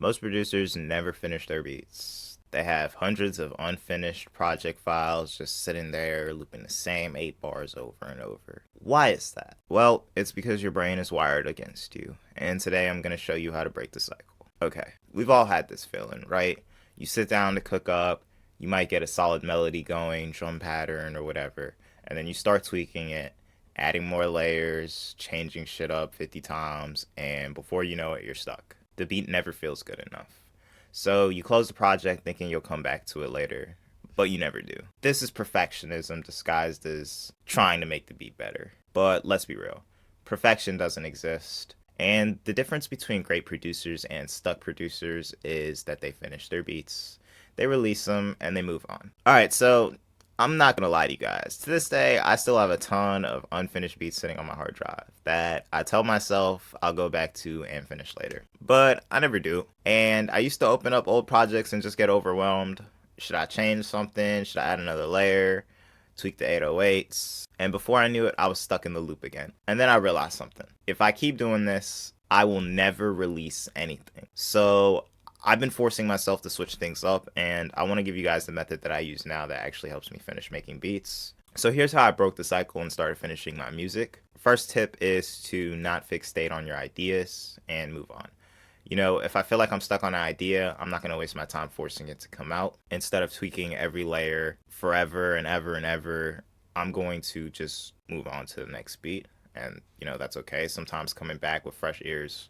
Most producers never finish their beats. They have hundreds of unfinished project files just sitting there looping the same 8 bars over and over. Why is that? Well, it's because your brain is wired against you, and today I'm going to show you how to break the cycle. Okay, we've all had this feeling, right? You sit down to cook up, you might get a solid melody going, drum pattern or whatever, and then you start tweaking it, adding more layers, changing shit up 50 times, and before you know it, you're stuck. The beat never feels good enough. So you close the project thinking you'll come back to it later, but you never do. This is perfectionism disguised as trying to make the beat better. But let's be real, perfection doesn't exist. And the difference between great producers and stuck producers is that they finish their beats, they release them, and they move on. Alright, so I'm not gonna lie to you guys. To this day, I still have a ton of unfinished beats sitting on my hard drive that I tell myself I'll go back to and finish later. But I never do. And I used to open up old projects and just get overwhelmed. Should I change something? Should I add another layer? Tweak the 808s? And before I knew it, I was stuck in the loop again. And then I realized something. If I keep doing this, I will never release anything. So I've been forcing myself to switch things up, and I want to give you guys the method that I use now that actually helps me finish making beats. So here's how I broke the cycle and started finishing my music. First tip is to not fixate on your ideas and move on. You know, if I feel like I'm stuck on an idea, I'm not going to waste my time forcing it to come out. Instead of tweaking every layer forever and ever and ever, I'm going to just move on to the next beat. And, you know, that's okay. Sometimes coming back with fresh ears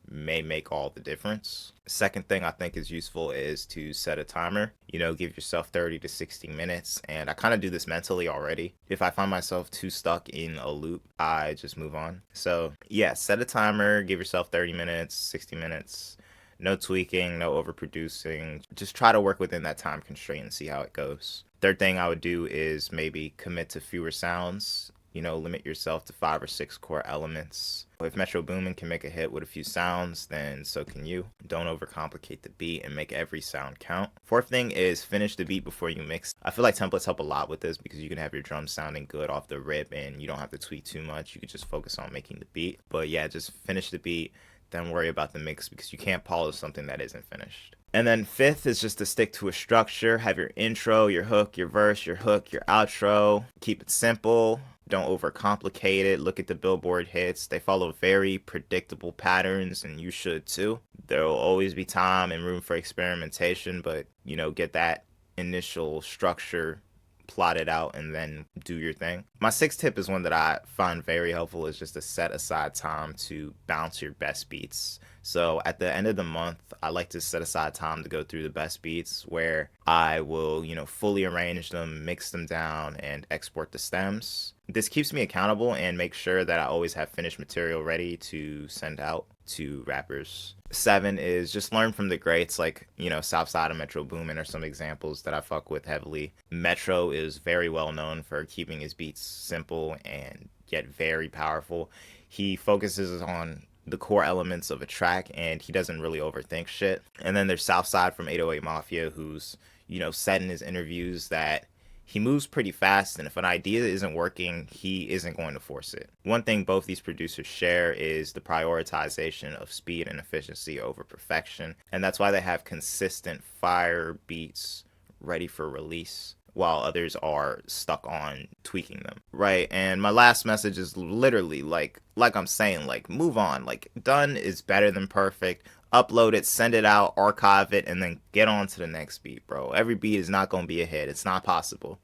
may make all the difference. Second thing I think is useful is to set a timer. You know, give yourself 30 to 60 minutes. And I kind of do this mentally already. If I find myself too stuck in a loop, I just move on. So yeah, set a timer, give yourself 30 minutes, 60 minutes. No tweaking, no overproducing. Just try to work within that time constraint and see how it goes. Third thing I would do is maybe commit to fewer sounds. You know, limit yourself to 5 or 6 core elements. If Metro Boomin can make a hit with a few sounds, then so can you. Don't overcomplicate the beat and make every sound count. Fourth thing is finish the beat before you mix. I feel like templates help a lot with this because you can have your drums sounding good off the rip and you don't have to tweak too much. You can just focus on making the beat. But yeah, just finish the beat, then worry about the mix because you can't polish something that isn't finished. And then fifth is just to stick to a structure. Have your intro, your hook, your verse, your hook, your outro. Keep it simple. Don't overcomplicate it. Look at the Billboard hits. They follow very predictable patterns, and you should too. There will always be time and room for experimentation, but, you know, get that initial structure plotted out and then do your thing. My sixth tip is one that I find very helpful, is just to set aside time to bounce your best beats. So at the end of the month, I like to set aside time to go through the best beats where I will, you know, fully arrange them, mix them down, and export the stems. This keeps me accountable and makes sure that I always have finished material ready to send out to rappers. 7 is just learn from the greats, like, you know, Southside and Metro Boomin are some examples that I fuck with heavily. Metro is very well known for keeping his beats simple and yet very powerful. He focuses on the core elements of a track and he doesn't really overthink shit. And then there's Southside from 808 Mafia, who's, you know, said in his interviews that he moves pretty fast, and if an idea isn't working, he isn't going to force it. One thing both these producers share is the prioritization of speed and efficiency over perfection, and that's why they have consistent fire beats ready for release, while others are stuck on tweaking them, right? And my last message is literally like I'm saying, like, move on. Like, done is better than perfect. Upload it, send it out, archive it, and then get on to the next beat, bro. Every beat is not going to be a hit. It's not possible.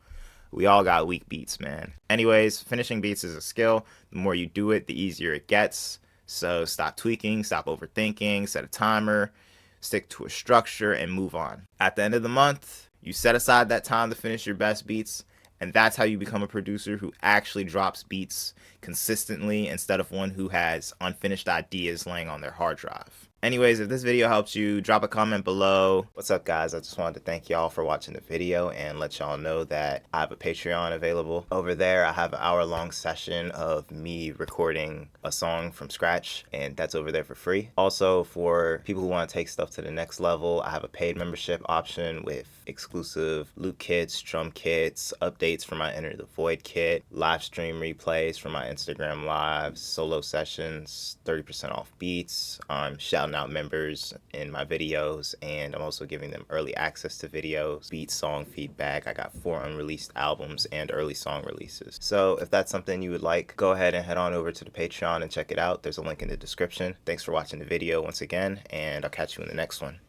We all got weak beats, man. Anyways, finishing beats is a skill. The more you do it, the easier it gets. So stop tweaking, stop overthinking, set a timer, stick to a structure, and move on. At the end of the month, you set aside that time to finish your best beats, and that's how you become a producer who actually drops beats consistently instead of one who has unfinished ideas laying on their hard drive. Anyways, if this video helps you, drop a comment below. What's up, guys? I just wanted to thank y'all for watching the video and let y'all know that I have a Patreon available. Over there, I have an hour-long session of me recording a song from scratch, and that's over there for free. Also, for people who want to take stuff to the next level, I have a paid membership option with exclusive loop kits, drum kits, updates for my Enter the Void kit, live stream replays for my Instagram lives, solo sessions, 30% off beats. I'm shouting shouting out members in my videos, and I'm also giving them early access to videos, beat song feedback. I got 4 unreleased albums and early song releases. So if that's something you would like, go ahead and head on over to the Patreon and check it out. There's a link in the description. Thanks for watching the video once again, and I'll catch you in the next one.